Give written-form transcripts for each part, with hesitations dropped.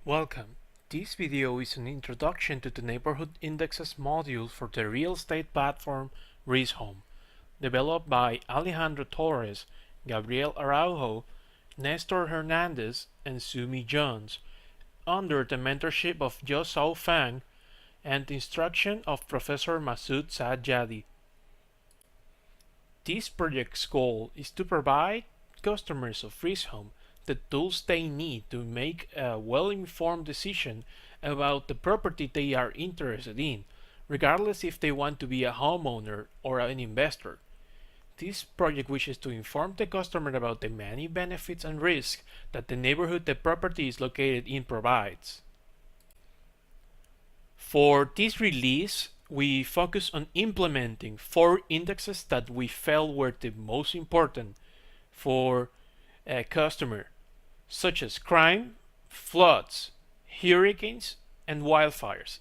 Welcome. This video is an introduction to the Neighborhood Indexes module for the real estate platform BreazeHome, developed by Alejandro Torres, Gabriel Araujo, Nestor Hernandez, and Sumi Johnes, under the mentorship of Yuzhou Feng and the instruction of Professor Masoud Sadjadi. This project's goal is to provide customers of BreazeHome the tools they need to make a well-informed decision about the property they are interested in, regardless if they want to be a homeowner or an investor. This project wishes to inform the customer about the many benefits and risks that the neighborhood the property is located in provides. For this release, we focus on implementing 4 indexes that we felt were the most important for a customer, such as crime, floods, hurricanes, and wildfires.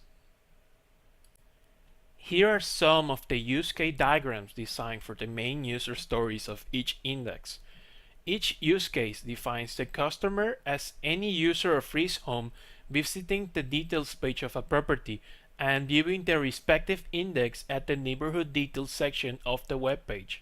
Here are some of the use case diagrams designed for the main user stories of each index. Each use case defines the customer as any user of BreazeHome visiting the details page of a property and viewing the respective index at the neighborhood details section of the web page.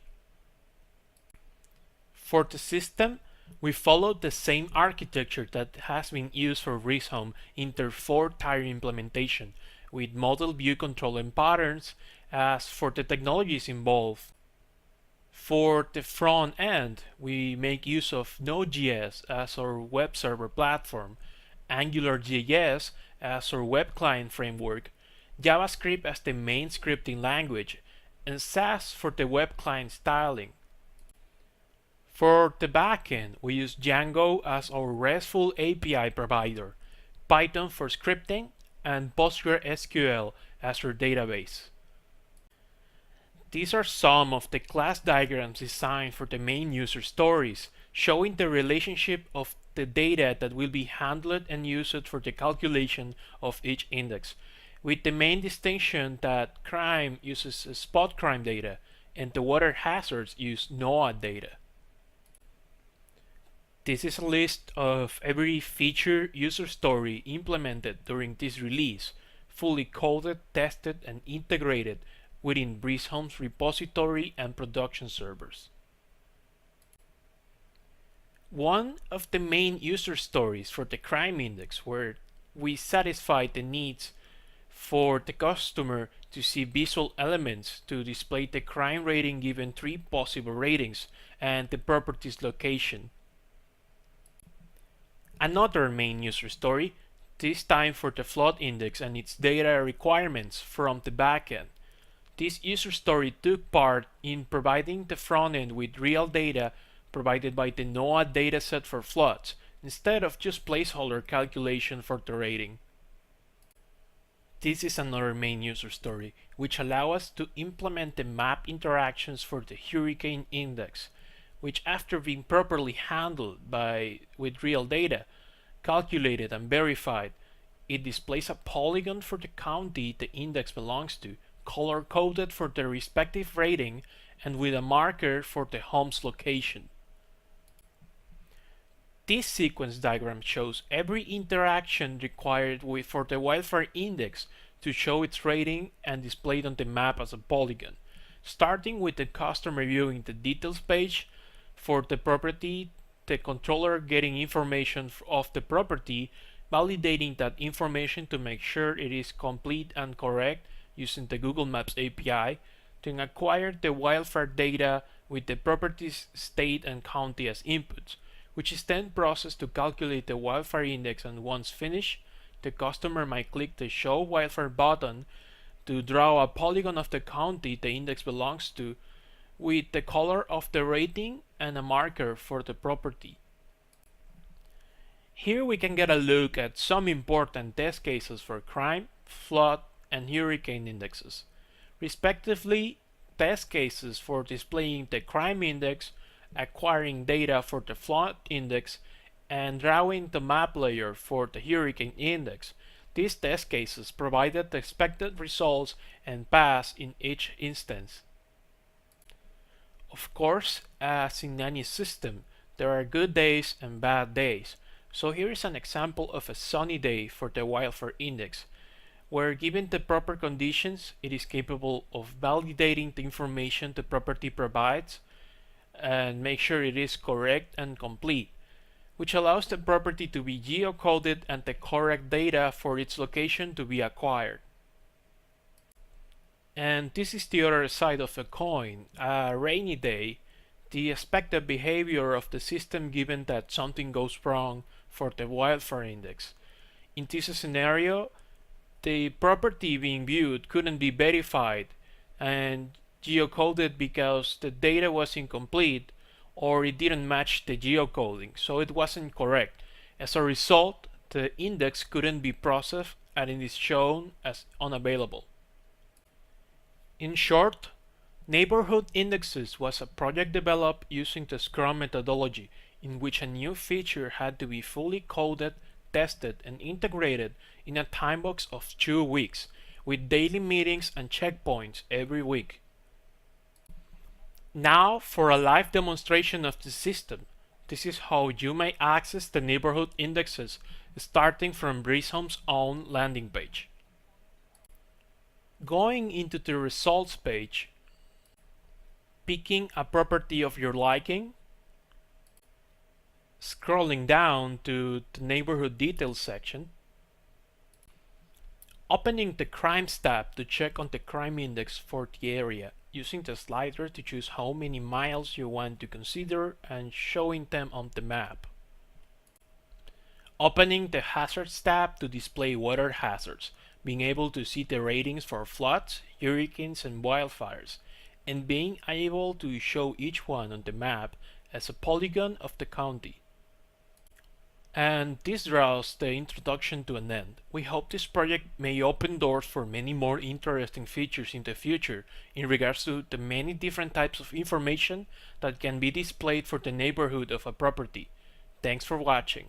For the system, we followed the same architecture that has been used for BreazeHome in their 4-tier implementation, with model view control and patterns as for the technologies involved. For the front end, we make use of Node.js as our web server platform, AngularJS as our web client framework, JavaScript as the main scripting language, and Sass for the web client styling. For the backend, we use Django as our RESTful API provider, Python for scripting, and PostgreSQL as our database. These are some of the class diagrams designed for the main user stories, showing the relationship of the data that will be handled and used for the calculation of each index, with the main distinction that crime uses spot crime data and the water hazards use NOAA data. This is a list of every feature user story implemented during this release, fully coded, tested, and integrated within BreazeHome's repository and production servers. One of the main user stories for the crime index where we satisfied the needs for the customer to see visual elements to display the crime rating given 3 possible ratings and the property's location. Another main user story, this time for the flood index and its data requirements from the backend. This user story took part in providing the front end with real data provided by the NOAA dataset for floods, instead of just placeholder calculation for the rating. This is another main user story, which allows us to implement the map interactions for the hurricane index, which after being properly handled with real data, calculated and verified, it displays a polygon for the county the index belongs to, color-coded for the respective rating, and with a marker for the home's location. This sequence diagram shows every interaction required for the wildfire index to show its rating and displayed on the map as a polygon, starting with the customer viewing the details page for the property, the controller getting information of the property, validating that information to make sure it is complete and correct using the Google Maps API, then acquire the wildfire data with the property's state and county as inputs, which is then processed to calculate the wildfire index, and once finished, the customer might click the Show Wildfire button to draw a polygon of the county the index belongs to with the color of the rating and a marker for the property. Here we can get a look at some important test cases for crime, flood, and hurricane indexes. Respectively, test cases for displaying the crime index, acquiring data for the flood index, and drawing the map layer for the hurricane index. These test cases provided the expected results and passed in each instance. Of course, as in any system, there are good days and bad days, So here is an example of a sunny day for the Wildfire index, where given the proper conditions, it is capable of validating the information the property provides and make sure it is correct and complete, which allows the property to be geocoded and the correct data for its location to be acquired. And this is the other side of the coin. A rainy day, the expected behavior of the system given that something goes wrong for the Wildfire index. In this scenario, the property being viewed couldn't be verified and geocoded because the data was incomplete or it didn't match the geocoding, so it wasn't correct. As a result, the index couldn't be processed and it is shown as unavailable. In short, Neighborhood Indexes was a project developed using the Scrum methodology, in which a new feature had to be fully coded, tested, and integrated in a time box of 2 weeks, with daily meetings and checkpoints every week. Now for a live demonstration of the system. This is how you may access the Neighborhood Indexes, starting from BreazeHome's own landing page. Going into the results page, picking a property of your liking, scrolling down to the neighborhood details section, opening the crimes tab to check on the crime index for the area, using the slider to choose how many miles you want to consider and showing them on the map. Opening the hazards tab to display weather hazards, being able to see the ratings for floods, hurricanes, and wildfires, and being able to show each one on the map as a polygon of the county. And this draws the introduction to an end. We hope this project may open doors for many more interesting features in the future in regards to the many different types of information that can be displayed for the neighborhood of a property. Thanks for watching.